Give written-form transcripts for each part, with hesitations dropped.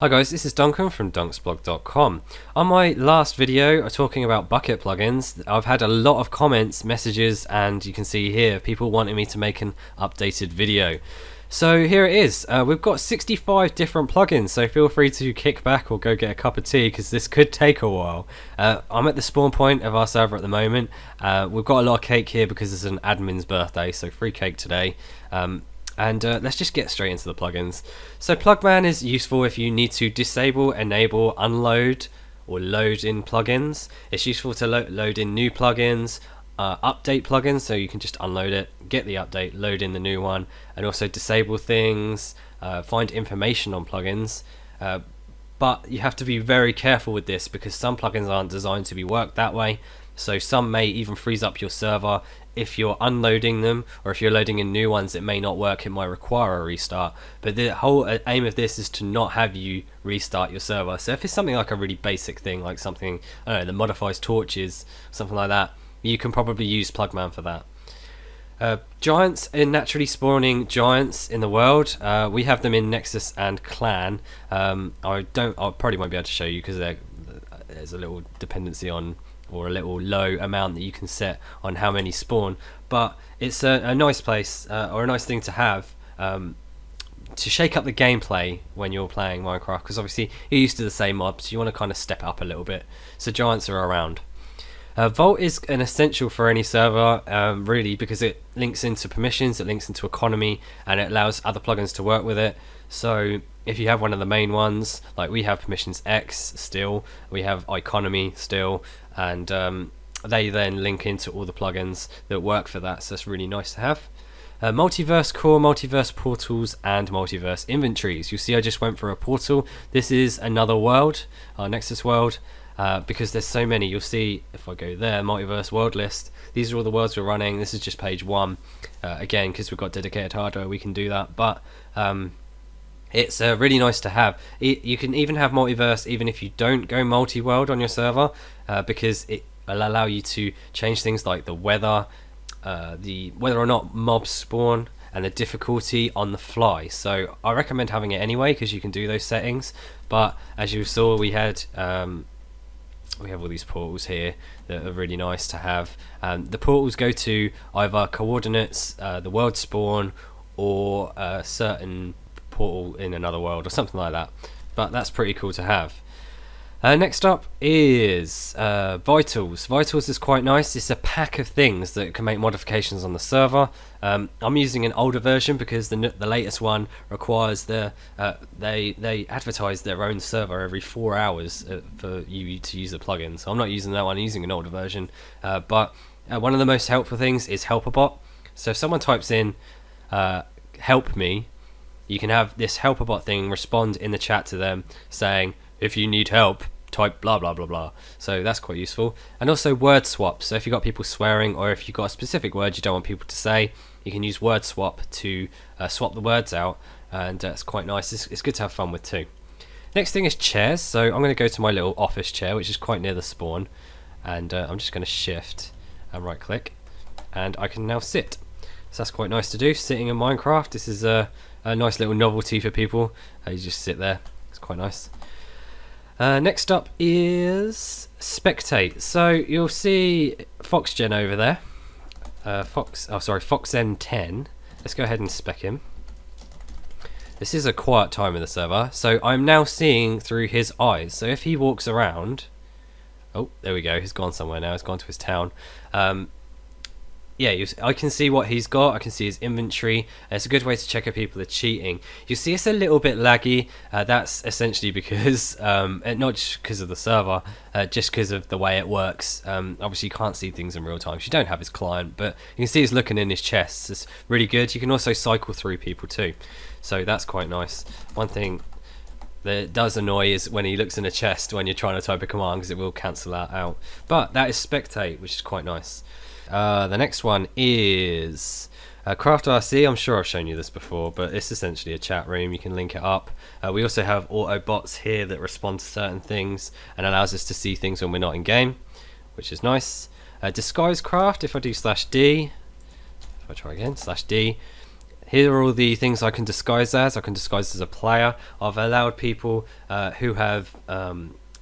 Hi guys, this is Duncan from dunksblog.com. On my last video talking about Bukkit plugins, I've had a lot of comments, messages, and you can see here people wanting me to make an updated video. So here it is. We've got 65 different plugins, so feel free to kick back or go get a cup of tea because this could take a while. I'm at the spawn point of our server at the moment. We've got a lot of cake here because it's an admin's birthday, so free cake today. Let's just get straight into the plugins. So PLUGMAN is useful if you need to disable, enable, unload or load in plugins. It's useful to load in new plugins, update plugins, so you can just unload it, get the update, load in the new one, and also disable things, find information on plugins. But you have to be very careful with this because some plugins aren't designed to be worked that way. So some may even freeze up your server if you're unloading them, or if you're loading in new ones it may not work, it might require a restart. But the whole aim of this is to not have you restart your server. So if it's something like a really basic thing, like something, I don't know, that modifies torches, something like that, you can probably use PLUGMAN for that. Giants and naturally spawning giants in the world, we have them in Nexus and Clan. I probably won't be able to show you because there's a little dependency on, or a little low amount that you can set on how many spawn, but it's a nice place or a nice thing to have to shake up the gameplay when you're playing Minecraft, because obviously you're used to the same mobs, you want to kind of step it up a little bit, so giants are around. Vault is an essential for any server, really, because it links into permissions, it links into economy, and it allows other plugins to work with it. So if you have one of the main ones, like we have permissions X still, we have economy still, and they then link into all the plugins that work for that, so it's really nice to have. Multiverse core, multiverse portals, and multiverse inventories. You'll see I just went for a portal. This is another world, our Nexus world, because there's so many. You'll see if I go there, multiverse world list, these are all the worlds we're running. This is just page 1. Again, because we've got dedicated hardware we can do that, but it's really nice to have. You can even have multiverse even if you don't go multi-world on your server, because it will allow you to change things like the weather, whether or not mobs spawn, and the difficulty on the fly. So I recommend having it anyway because you can do those settings. But as you saw, we have all these portals here that are really nice to have. The portals go to either coordinates, the world spawn, or a certain portal in another world or something like that, but that's pretty cool to have. Next up is Vitals. Vitals is quite nice. It's a pack of things that can make modifications on the server. I'm using an older version because the latest one requires they advertise their own server every 4 hours for you to use the plugin, so I'm not using that one, I'm using an older version. But one of the most helpful things is HelperBot. So if someone types in help me, you can have this HelperBot thing respond in the chat to them saying, if you need help, type blah blah blah blah. So that's quite useful. And also word swap. So if you've got people swearing, or if you've got a specific word you don't want people to say, you can use word swap to swap the words out, and it's quite nice. It's good to have fun with too. Next thing is chairs. So I'm going to go to my little office chair, which is quite near the spawn, and I'm just going to shift and right click, and I can now sit. So that's quite nice to do, sitting in Minecraft. This is a nice little novelty for people. You just sit there, it's quite nice. Next up is Spectate. So you'll see FoxGen over there. FoxN10. Let's go ahead and spec him. This is a quiet time in the server, so I'm now seeing through his eyes. So if he walks around, oh, there we go. He's gone somewhere now. He's gone to his town. Yeah, I can see what he's got, I can see his inventory, and it's a good way to check if people are cheating. You see it's a little bit laggy, that's essentially because, not just because of the server, just because of the way it works. Obviously you can't see things in real time, you don't have his client, but you can see he's looking in his chests. It's really good. You can also cycle through people too, so that's quite nice. One thing that does annoy is when he looks in a chest when you're trying to type a command, because it will cancel that out. But that is Spectate, which is quite nice. The next one is CRAFTIRC. I'm sure I've shown you this before, but it's essentially a chat room. You can link it up. We also have auto bots here that respond to certain things and allows us to see things when we're not in game, which is nice. DISGUISECRAFT, if I do /D, if I try again, /D, Here are all the things I can disguise as. I can disguise as a player. I've allowed people who have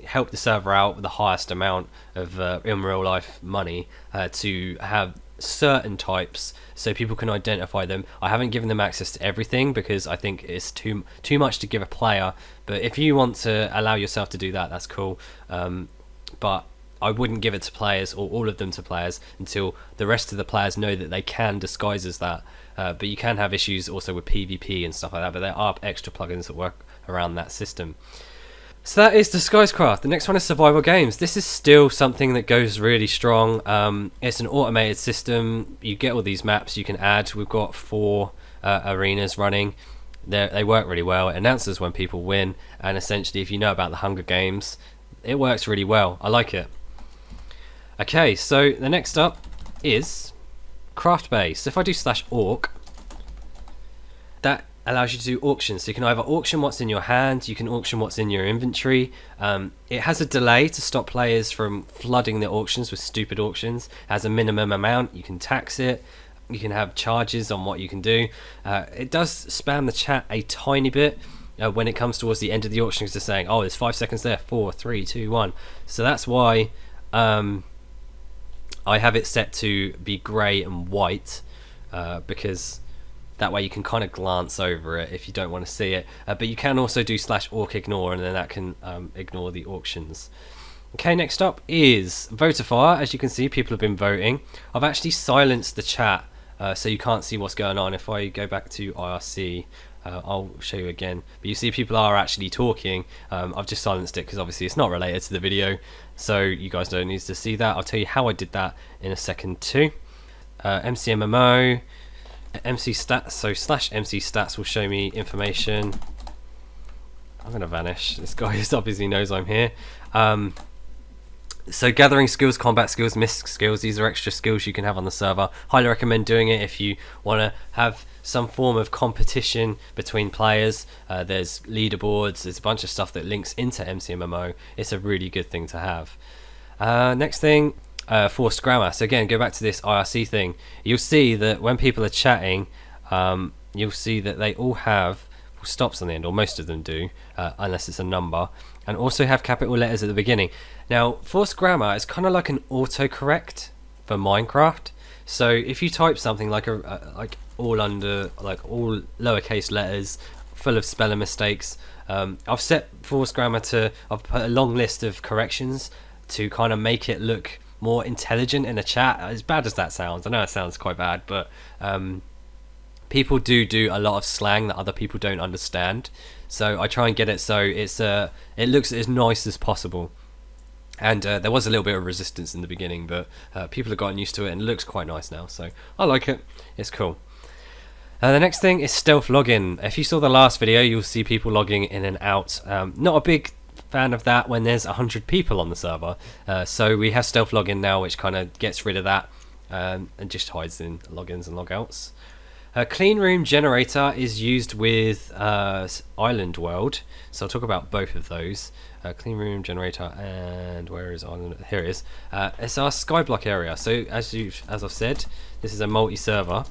helped the server out with the highest amount of in real life money to have certain types so people can identify them. I haven't given them access to everything because I think it's too much to give a player, but if you want to allow yourself to do that, that's cool. But I wouldn't give it to players, or all of them to players, until the rest of the players know that they can disguise as that. But you can have issues also with PvP and stuff like that, but there are extra plugins that work around that system. So that is DISGUISECRAFT. The next one is survival games. This is still something that goes really strong. It's an automated system. You get all these maps you can add. We've got 4 arenas running. They work really well. It announces when people win, and essentially if you know about the Hunger Games, it works really well. I like it. Okay, so the next up is CraftBase. So if I do /orc, that allows you to do auctions. So you can either auction what's in your hand, you can auction what's in your inventory. It has a delay to stop players from flooding the auctions with stupid auctions. It has a minimum amount, you can tax it, you can have charges on what you can do. It does spam the chat a tiny bit when it comes towards the end of the auction, because they're saying, oh, there's 5 seconds there, 4, 3, 2, 1. So that's why I have it set to be grey and white, because that way you can kind of glance over it if you don't want to see it. But you can also do /orc ignore, and then that can ignore the auctions. Okay, next up is Votifier. As you can see, people have been voting. I've actually silenced the chat, so you can't see what's going on. If I go back to IRC, I'll show you again. But you see people are actually talking. I've just silenced it because obviously it's not related to the video, so you guys don't need to see that. I'll tell you how I did that in a second too. MCMMO, MC stats, so /MC stats will show me information. I'm gonna vanish. This guy obviously knows I'm here. So gathering skills, combat skills, mystic skills, these are extra skills you can have on the server. Highly recommend doing it if you want to have some form of competition between players. There's leaderboards, there's a bunch of stuff that links into MCMMO. It's a really good thing to have. Next thing, forced grammar. So again, go back to this IRC thing. You'll see that when people are chatting, you'll see that they all have stops on the end, or most of them do, unless it's a number, and also have capital letters at the beginning. Now, forced grammar is kind of like an autocorrect for Minecraft. So if you type something like all lowercase letters, full of spelling mistakes, I've set forced grammar to, I've put a long list of corrections to kind of make it look more intelligent in a chat. As bad as that sounds, I know it sounds quite bad, but people do a lot of slang that other people don't understand, so I try and get it so it looks as nice as possible. And there was a little bit of resistance in the beginning, but people have gotten used to it and it looks quite nice now, so I like it. It's cool. The next thing is stealth login. If you saw the last video, you'll see people logging in and out. Not a big fan of that when there's 100 people on the server, so we have stealth login now, which kind of gets rid of that and just hides in logins and logouts. Clean room generator is used with Island World, so I'll talk about both of those. Clean room generator, and where is Island? Here it is. It's our skyblock area. So as I've said, this is a multi-server,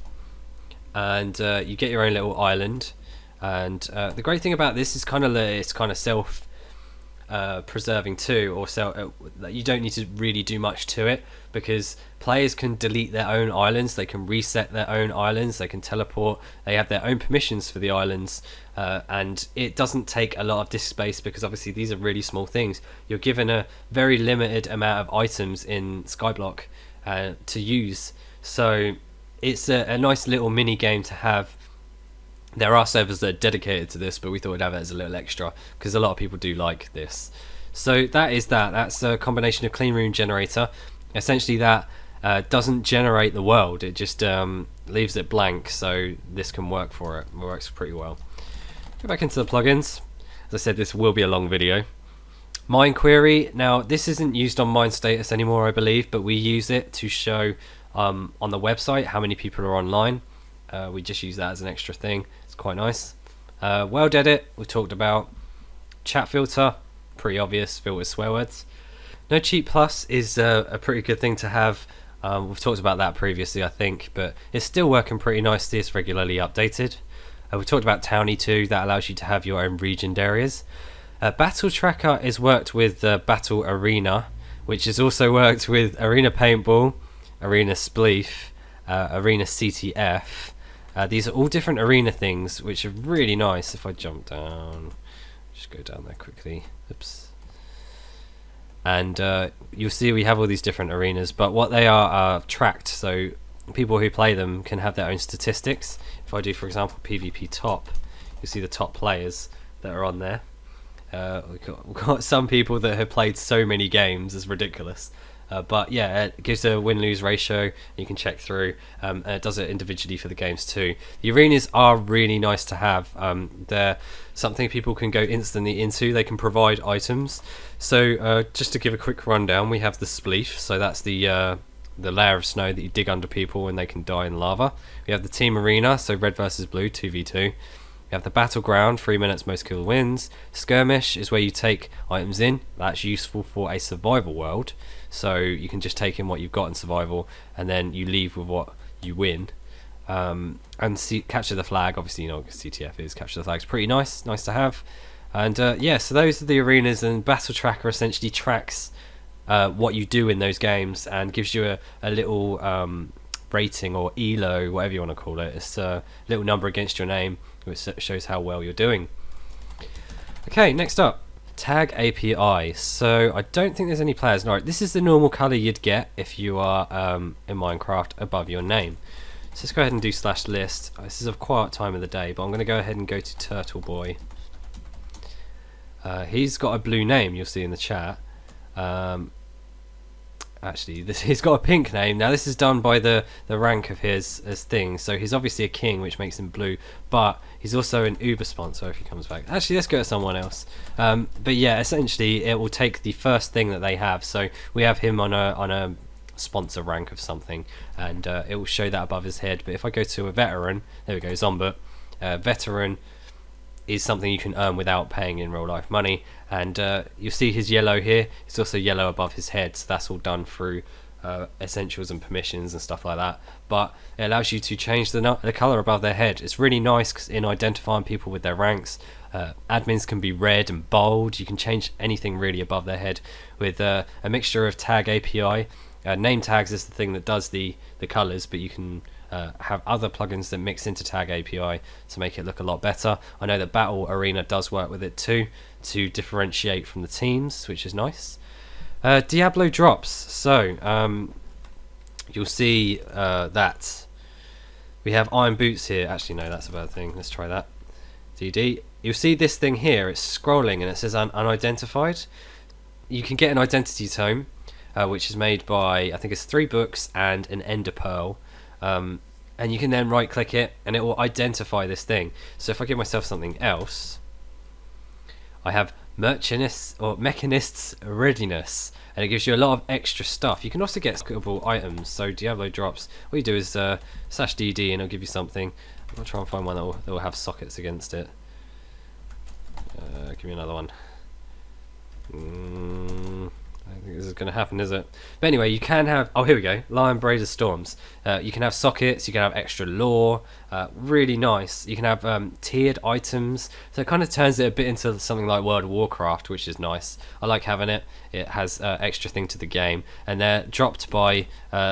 and you get your own little island. And the great thing about this is it's kind of self preserving too, or you don't need to really do much to it, because players can delete their own islands, they can reset their own islands, they can teleport, they have their own permissions for the islands, and it doesn't take a lot of disk space, because obviously these are really small things. You're given a very limited amount of items in Skyblock to use, so it's a nice little mini game to have. There are servers that are dedicated to this, but we thought we'd have it as a little extra because a lot of people do like this. So that's a combination of clean room generator. Essentially that doesn't generate the world, it just leaves it blank, so this can work for it. It works pretty well. Go back into the plugins. As I said, this will be a long video. MINEQUERY, now this isn't used on MineStatus anymore, I believe, but we use it to show on the website how many people are online. We just use that as an extra thing. It's quite nice. World edit, we talked about. Chat filter, pretty obvious, filter swear words. No cheat plus is a pretty good thing to have. We've talked about that previously, I think, but it's still working pretty nicely. It's regularly updated. We talked about Townie 2, that allows you to have your own regioned areas. Battle Tracker is worked with Battle Arena, which is also worked with Arena Paintball, Arena Spleef, Arena CTF. These are all different arena things, which are really nice. If I jump down, just go down there quickly. Oops. And you'll see we have all these different arenas, but what they are tracked, so people who play them can have their own statistics. If I do, for example, PvP top, you'll see the top players that are on there. We've got some people that have played so many games, it's ridiculous. But yeah, it gives a win-lose ratio. You can check through, and it does it individually for the games too. The arenas are really nice to have. They're something people can go instantly into. They can provide items. So just to give a quick rundown, we have the spleef. So that's the layer of snow that you dig under people and they can die in lava. We have the team arena, so red versus blue, 2v2. You have the battleground, 3 minutes, most kill wins. Skirmish is where you take items in. That's useful for a survival world. So you can just take in what you've got in survival and then you leave with what you win. And capture the flag, obviously you know what CTF is. Capture the flag's pretty nice to have. And yeah, so those are the arenas, and Battle Tracker essentially tracks what you do in those games and gives you a little rating or ELO, whatever you want to call it. It's a little number against your name, which shows how well you're doing. Okay, next up, Tag API. So I don't think there's any players. No, this is the normal color you'd get if you are in Minecraft above your name. So let's go ahead and do /list. This is a quiet time of the day, but I'm going to go ahead and go to Turtle Boy. He's got a blue name, you'll see in the chat. Actually, he's got a pink name. Now this is done by the rank of his thing. So he's obviously a king, which makes him blue, but he's also an Uber sponsor if he comes back. Actually, let's go to someone else. But yeah, essentially it will take the first thing that they have. So we have him on a sponsor rank of something, and it will show that above his head. But if I go to a veteran, there we go, Zombot. Veteran is something you can earn without paying in real life money, and you'll see his yellow here. It's also yellow above his head, so that's all done through essentials and permissions and stuff like that. But it allows you to change the color above their head. It's really nice in identifying people with their ranks. Admins can be red and bold. You can change anything really above their head with a mixture of Tag API. Name tags is the thing that does the colors, but you can have other plugins that mix into Tag API to make it look a lot better. I know that Battle Arena does work with it too, to differentiate from the teams, which is nice. DIABLODROPS. So you'll see that we have iron boots here. Actually, no, that's a bad thing. Let's try that. DD. You'll see this thing here. It's scrolling and it says unidentified. You can get an identity tome, which is made by, I think it's 3 books and an ender pearl. And you can then right click it and it will identify this thing. So if I give myself something else, I have Mechanist's Readiness, and it gives you a lot of extra stuff. You can also get skippable items. So DIABLODROPS, what you do is /DD and it'll give you something. I'm going to try and find one that will have sockets against it. Give me another one. I don't think this is going to happen, is it? But anyway, you can have, oh here we go, Lion Braider Storms. You can have sockets, you can have extra lore, really nice. You can have tiered items, so it kind of turns it a bit into something like World of Warcraft, which is nice. I like having it. It has extra thing to the game, and they're dropped by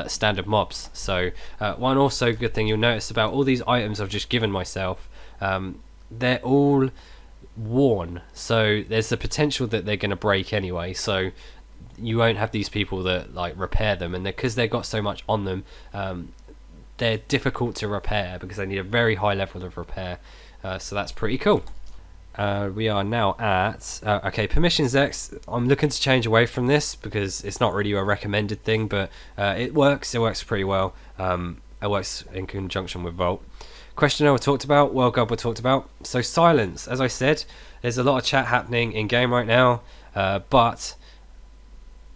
standard mobs. So one also good thing you'll notice about all these items I've just given myself, they're all worn, so there's the potential that they're going to break anyway. So you won't have these people that like repair them, and because they've got so much on them, they're difficult to repair because they need a very high level of repair. So that's pretty cool. We are now at okay, PERMISSIONSEX. I'm looking to change away from this because it's not really a recommended thing, but it works pretty well. It works in conjunction with Vault. Questionnaire we talked about, WORLDGUARD we talked about. So silence, as I said, there's a lot of chat happening in game right now, but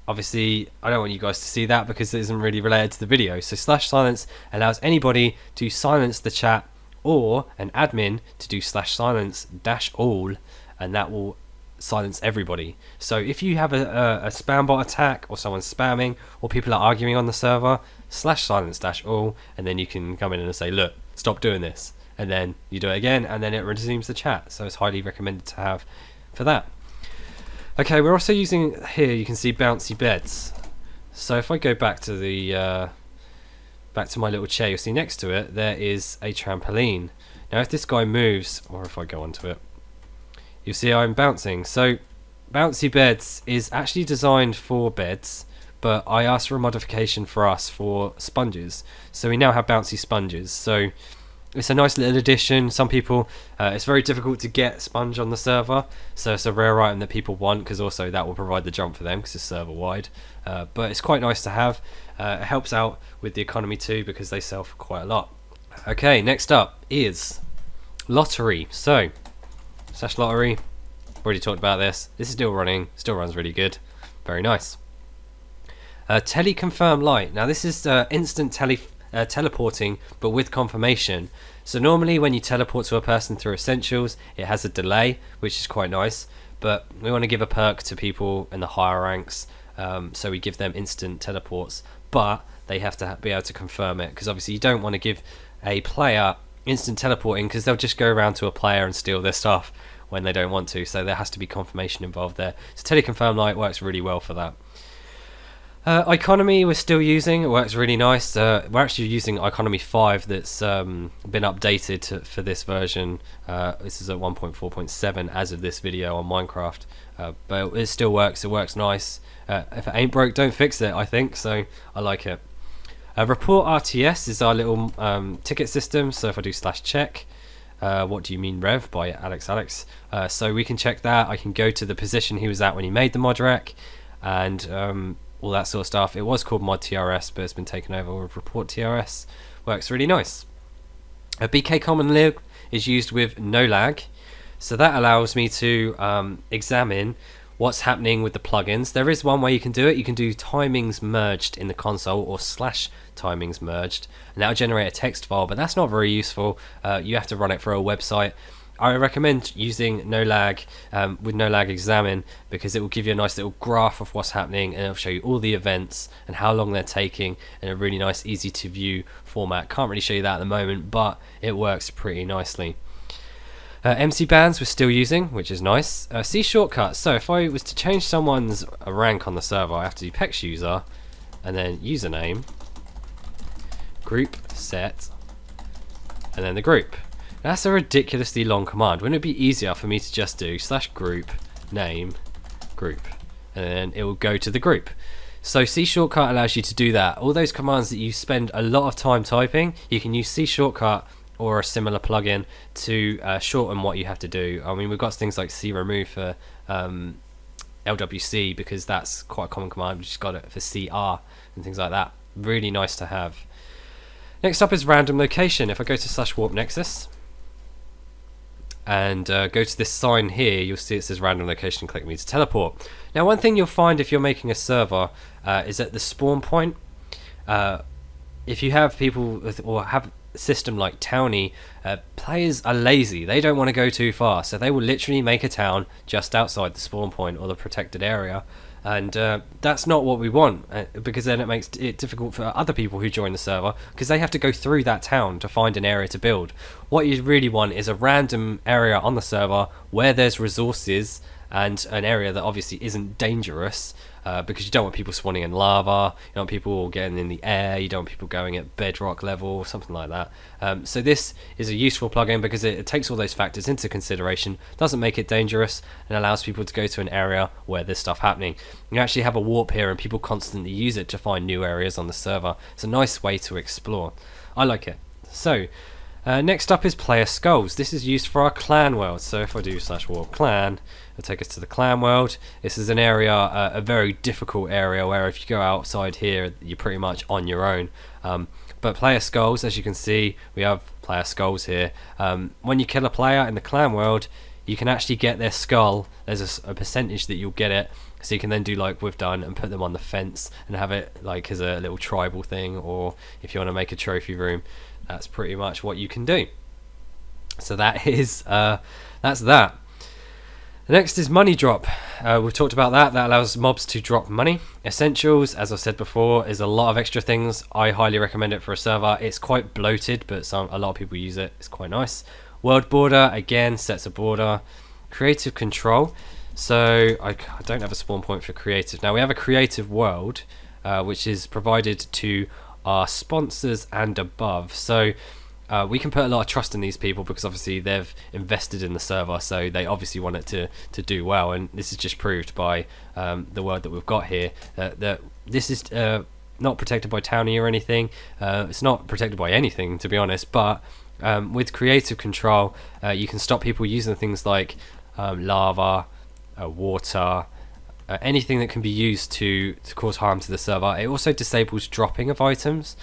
obviously I don't want you guys to see that because it isn't really related to the video. So /silence allows anybody to silence the chat, or an admin to do /silence-all, and that will silence everybody. So if you have a spam bot attack, or someone's spamming, or people are arguing on the server, /silence-all, and then you can come in and say, look, stop doing this, and then you do it again, and then it resumes the chat. So it's highly recommended to have for that. Okay, we're also using, here you can see BOUNCYBEDS. So if I go back to the back to my little chair, you'll see next to it there is a trampoline. Now if this guy moves, or if I go onto it, you'll see I'm bouncing. So BOUNCYBEDS is actually designed for beds, but I asked for a modification for us for sponges. So we now have bouncy sponges. So it's a nice little addition. Some people, it's very difficult to get sponge on the server, so it's a rare item that people want, because also that will provide the jump for them because it's server wide. But it's quite nice to have. It helps out with the economy too, because they sell for quite a lot. Okay, next up is lottery. So /lottery, already talked about this. This is still running, still runs really good, very nice. TeleConfirmLite. Now this is instant teleporting, but with confirmation. So normally when you teleport to a person through Essentials, it has a delay, which is quite nice, but we want to give a perk to people in the higher ranks, so we give them instant teleports, but they have to be able to confirm it, because obviously you don't want to give a player instant teleporting, because they'll just go around to a player and steal their stuff when they don't want to. So there has to be confirmation involved there. So TeleConfirmLite works really well for that. Economy we're still using, it works really nice. We're actually using Economy 5 that's been updated for this version. This is at 1.4.7 as of this video on Minecraft, but it still works, it works nice. If it ain't broke, don't fix it, I think, so I like it. REPORTRTS is our little ticket system. So if I do /check, what do you mean Rev by Alex, so we can check that. I can go to the position he was at when he made the mod rec, and all that sort of stuff. It was called mod TRS, but it's been taken over with report TRS. Works really nice. A BK common lib is used with no lag, so that allows me to examine what's happening with the plugins. There is one way you can do it. You can do timings merged in the console, or /timings merged, and that'll generate a text file, but that's not very useful. You have to run it for a website. I recommend using no lag with no lag examine, because it will give you a nice little graph of what's happening, and it'll show you all the events and how long they're taking in a really nice, easy to view format. Can't really show you that at the moment, but it works pretty nicely. MC bands we're still using, which is nice. C shortcuts. So if I was to change someone's rank on the server, I have to do PEX user and then username, group set, and then the group. That's a ridiculously long command. Wouldn't it be easier for me to just do /group name group, and then it will go to the group? So C shortcut allows you to do that. All those commands that you spend a lot of time typing, you can use C shortcut or a similar plugin to shorten what you have to do. I mean, we've got things like C remove for LWC, because that's quite a common command. We've just got it for CR and things like that. Really nice to have. Next up is random location. If I go to /warp nexus and go to this sign here, you'll see it says random location, click me to teleport. Now one thing you'll find if you're making a server is at the spawn point, if you have people or have a system like Townie, players are lazy. They don't want to go too far, so they will literally make a town just outside the spawn point or the protected area, and that's not what we want, because then it makes it difficult for other people who join the server, because they have to go through that town to find an area to build. What you really want is a random area on the server where there's resources, and an area that obviously isn't dangerous, because you don't want people spawning in lava, you don't want people getting in the air, you don't want people going at bedrock level or something like that. So this is a useful plugin because it takes all those factors into consideration, doesn't make it dangerous, and allows people to go to an area where there's stuff happening. You actually have a warp here and people constantly use it to find new areas on the server. It's a nice way to explore. I like it. So next up is PLAYERSKULLS. This is used for our clan world. So if I do /warp clan, it'll take us to the clan world. This is an area, a very difficult area, where if you go outside here, you're pretty much on your own. But PLAYERSKULLS, as you can see, we have PLAYERSKULLS here. When you kill a player in the clan world, you can actually get their skull. There's a percentage that you'll get it, so you can then do like we've done and put them on the fence and have it like as a little tribal thing, or if you want to make a trophy room, that's pretty much what you can do. So that is that's that. The next is MONEYDROP. We've talked about that. That allows mobs to drop money. Essentials, as I've said before, is a lot of extra things. I highly recommend it for a server. It's quite bloated, but a lot of people use it. It's quite nice. WORLDBORDER, again, sets a border. CREATIVECONTROL. So I don't have a spawn point for creative. Now we have a creative world, which is provided to our sponsors and above. So we can put a lot of trust in these people because obviously they've invested in the server, so they obviously want it to do well, and this is just proved by the world that we've got here. That this is not protected by Townie or anything. It's not protected by anything, to be honest, but with creative control you can stop people using things like lava, water, anything that can be used to cause harm to the server. It also disables dropping of items,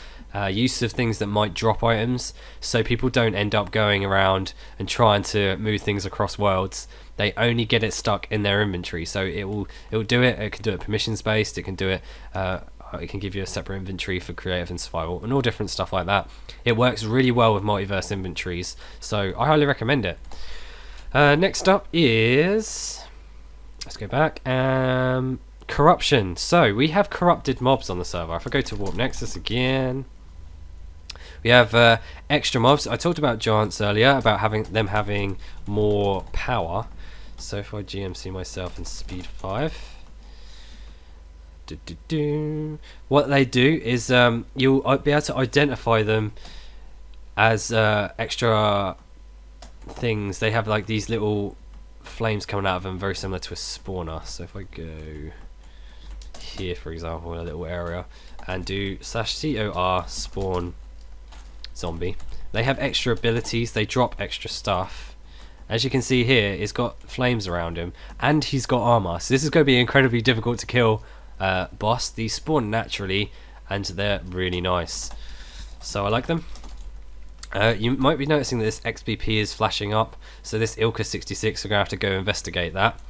use of things that might drop items, so people don't end up going around and trying to move things across worlds. They only get it stuck in their inventory, so it will do it. It can do it permissions based. It can do it. It can give you a separate inventory for creative and survival and all different stuff like that. It works really well with multiverse inventories, so I highly recommend it. Next up is, let's go back. Corruption. So we have corrupted mobs on the server. If I go to Warp Nexus again, we have extra mobs. I talked about giants earlier, about them having more power. So if I GMC myself in speed 5, what they do is you'll be able to identify them as extra things. They have like these little flames coming out of them, very similar to a spawner. So if I go here, for example, in a little area, and do /COR spawn zombie, they have extra abilities. They drop extra stuff. As you can see here, he's got flames around him, and he's got armor. So this is going to be incredibly difficult to kill boss. These spawn naturally, and they're really nice. So I like them. You might be noticing that this XBP is flashing up, so this Ilka66, we're going to have to go investigate that.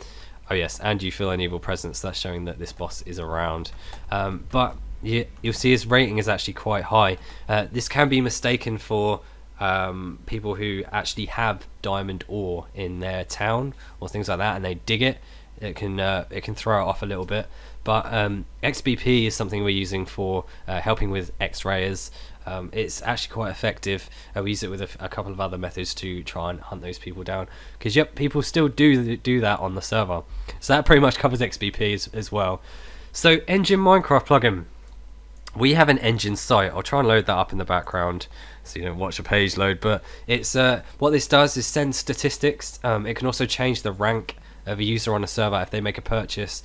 Oh yes, and you feel an evil presence, that's showing that this boss is around. But you'll see his rating is actually quite high. This can be mistaken for people who actually have diamond ore in their town or things like that, and they dig it. It can throw it off a little bit. But XBP is something we're using for helping with X-rayers. It's actually quite effective. We use it with a couple of other methods to try and hunt those people down. Because yep, people still do that on the server. So that pretty much covers XBP as well. So ENJIN Minecraft plugin. We have an ENJIN site. I'll try and load that up in the background so you don't watch a page load. But it's what this does is send statistics. It can also change the rank of a user on a server if they make a purchase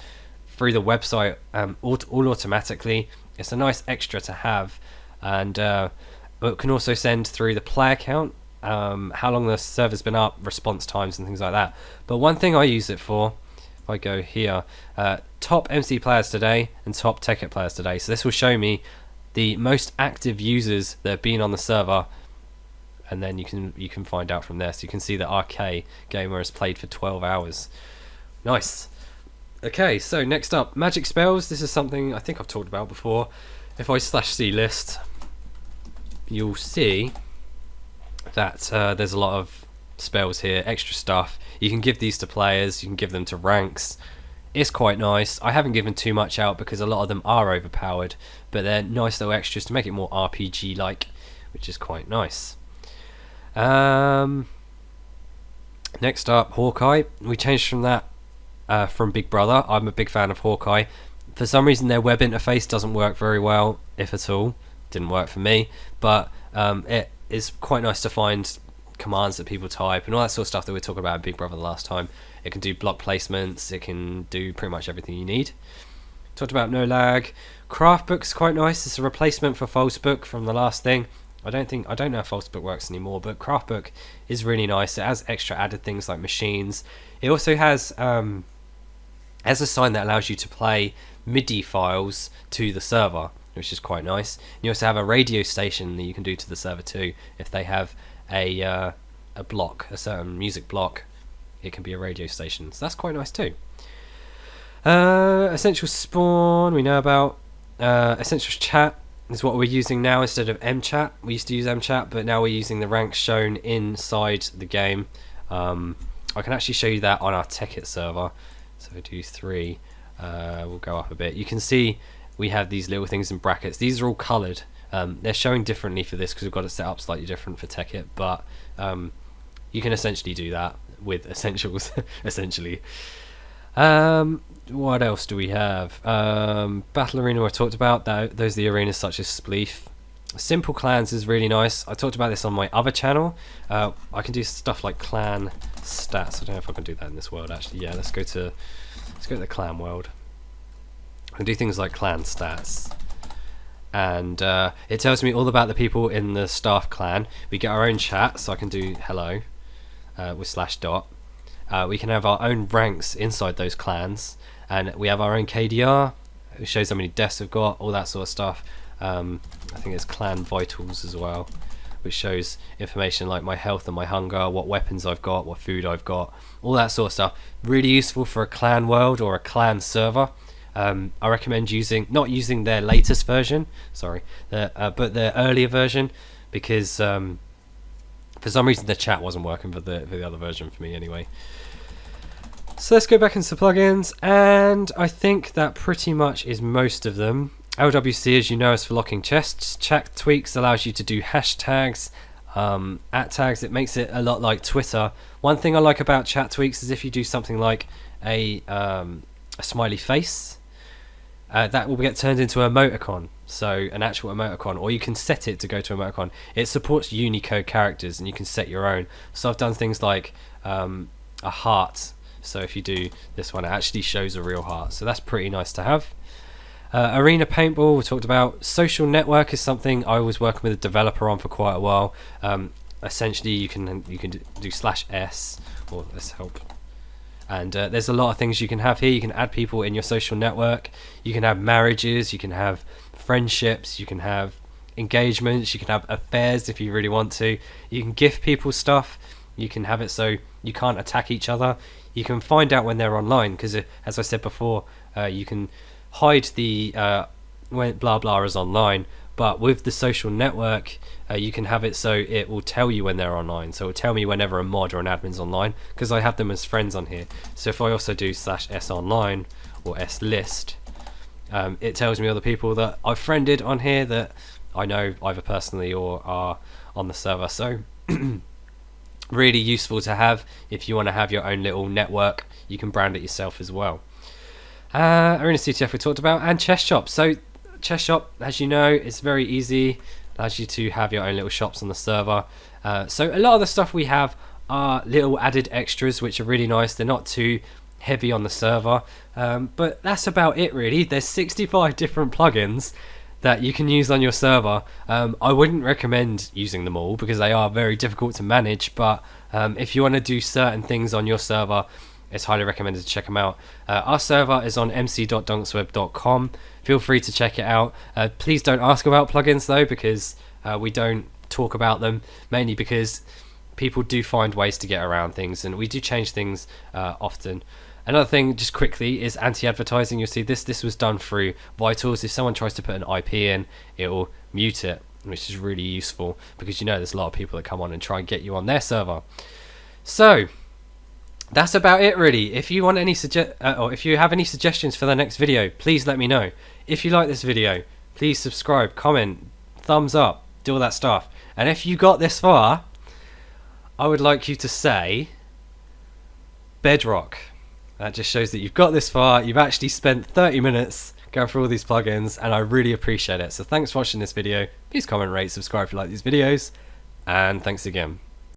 through the website all automatically. It's a nice extra to have. And it can also send through the player count, how long the server's been up, response times and things like that. But one thing I use it for, if I go here, top MC players today and top Tekkit players today. So this will show me the most active users that have been on the server, and then you can find out from there. So you can see that RK gamer has played for 12 hours. Nice. Okay, so next up, magic spells. This is something I think I've talked about before. If I /C list, you'll see that there's a lot of spells here, extra stuff. You can give these to players, you can give them to ranks. It's quite nice. I haven't given too much out because a lot of them are overpowered, but they're nice little extras to make it more RPG like, which is quite nice. Next up, HAWKEYE. We changed from that from BIGBROTHER. I'm a big fan of HAWKEYE. For some reason their web interface doesn't work very well, if at all. Didn't work for me, but it is quite nice to find commands that people type and all that sort of stuff that we were talking about in BIGBROTHER the last time. It can do block placements, it can do pretty much everything you need. Talked about no lag. CRAFTBOOK's quite nice. It's a replacement for FALSEBOOK from the last thing. I don't know if FALSEBOOK works anymore, but CRAFTBOOK is really nice. It has extra added things like machines. It also has a sign that allows you to play MIDI files to the server, which is quite nice. You also have a radio station that you can do to the server too. If they have a block, a certain music block, it can be a radio station. So that's quite nice too. Essential spawn, we know about. Essentials chat is what we're using now instead of mchat. We used to use mchat, but now we're using the ranks shown inside the game. I can actually show you that on our Tekkit server. So if I do 3, we'll go up a bit. You can see we have these little things in brackets. These are all coloured. They're showing differently for this because we've got it set up slightly different for Tekkit, but you can essentially do that with essentials, essentially. What else do we have? Battle Arena I talked about. Those are the arenas such as Spleef. SIMPLECLANS is really nice. I talked about this on my other channel. I can do stuff like clan stats. I don't know if I can do that in this world actually. Yeah, let's go to the clan world. I can do things like clan stats, and it tells me all about the people in the staff clan. We get our own chat, so I can do hello with /dot. We can have our own ranks inside those clans, and we have our own KDR. It shows how many deaths we've got, all that sort of stuff. I think it's clan vitals as well, which shows information like my health and my hunger, what weapons I've got, what food I've got, all that sort of stuff. Really useful for a clan world or a clan server. I recommend not using their latest version, sorry, but their earlier version, because for some reason the chat wasn't working for the other version for me anyway. So let's go back into plugins, and I think that pretty much is most of them. LWC, as you know, is for locking chests. Chat tweaks allows you to do hashtags, at tags. It makes it a lot like Twitter. One thing I like about chat tweaks is if you do something like a smiley face, that will get turned into an emoticon, so an actual emoticon, or you can set it to go to emoticon. It supports Unicode characters, and you can set your own. So I've done things like a heart. So if you do this one, it actually shows a real heart. So that's pretty nice to have. Arena paintball we talked about. Social network is something I was working with a developer on for quite a while. Essentially you can do /s, or let's help, and there's a lot of things you can have here. You can add people in your social network, you can have marriages, you can have friendships, you can have engagements, you can have affairs if you really want to, you can gift people stuff, you can have it so you can't attack each other, you can find out when they're online, because as I said before, you can hide the when blah blah is online, but with the social network you can have it so it will tell you when they're online. So it will tell me whenever a mod or an admin's online, because I have them as friends on here. So if I also do /s online or slist, it tells me all the people that I've friended on here that I know either personally or are on the server. So really useful to have if you want to have your own little network. You can brand it yourself as well. Arena CTF we talked about, and CHESTSHOP. So CHESTSHOP, as you know, it's very easy. Allows you to have your own little shops on the server. So a lot of the stuff we have are little added extras, which are really nice. They're not too heavy on the server, but that's about it really. There's 65 different plugins that you can use on your server. I wouldn't recommend using them all because they are very difficult to manage, but if you want to do certain things on your server, it's highly recommended to check them out. Our server is on mc.dunksweb.com. Feel free to check it out. Please don't ask about plugins though, because we don't talk about them, mainly because people do find ways to get around things, and we do change things often. Another thing, just quickly, is anti-advertising. You'll see this was done through Vitals. If someone tries to put an IP in, it will mute it, which is really useful, because you know there's a lot of people that come on and try and get you on their server. So that's about it really. If you want any or if you have any suggestions for the next video, please let me know. If you like this video, please subscribe, comment, thumbs up, do all that stuff. And if you got this far, I would like you to say Bedrock. That just shows that you've got this far. You've actually spent 30 minutes going through all these plugins, and I really appreciate it. So thanks for watching this video. Please comment, rate, subscribe if you like these videos, and thanks again.